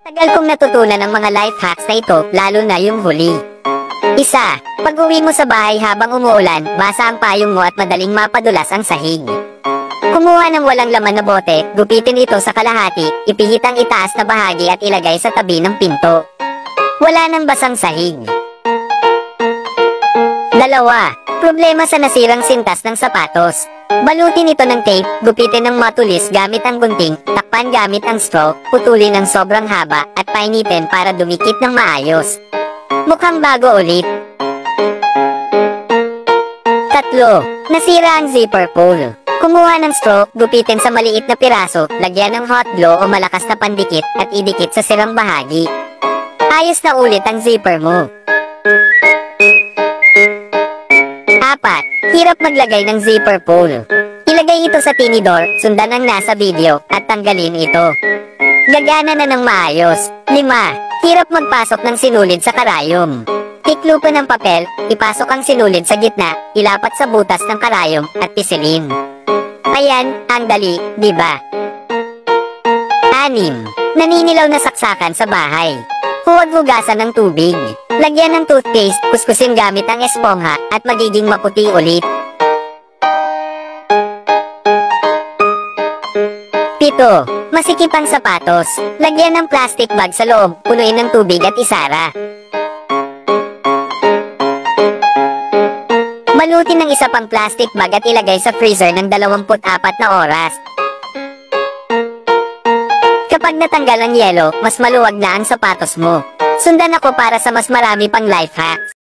Tagal kong natutunan ang mga life hacks na ito, lalo na yung huli. Isa, pag-uwi mo sa bahay habang umuulan, basa ang payong mo at madaling mapadulas ang sahig. Kumuha ng walang laman na bote, gupitin ito sa kalahati, ipihit ang itaas na bahagi at ilagay sa tabi ng pinto. Wala nang basang sahig. Dalawa, problema sa nasirang sintas ng sapatos. Balutin ito ng tape, gupitin ng matulis gamit ang gunting, takpan gamit ang straw, putulin ng sobrang haba, at painitin para dumikit ng maayos. Mukhang bago ulit. Tatlo, nasira ang zipper pull. Kumuha ng straw, gupitin sa maliit na piraso, lagyan ng hot glue o malakas na pandikit, at idikit sa sirang bahagi. Ayos na ulit ang zipper mo. Apat, hirap maglagay ng zipper pull. Ilagay ito sa tinidor, sundan ang nasa video, at tanggalin ito. Gagana na ng maayos. 5, hirap magpasok ng sinulid sa karayom. Tiklupan ng papel, ipasok ang sinulid sa gitna, ilapat sa butas ng karayom, at pisilin. Ayan, ang dali, di ba? 6, naninilaw na saksakan sa bahay. Huwag hugasan ng tubig. Lagyan ng toothpaste, kuskusin gamit ang espongha, at magiging maputi ulit. 7, masikip ang sapatos. Lagyan ng plastic bag sa loob, punuin ng tubig at isara. Balutin ng isa pang plastic bag at ilagay sa freezer ng 24 na oras. Kapag natanggal ang yelo, mas maluwag na ang sapatos mo. Sundan ako para sa mas marami pang life hacks.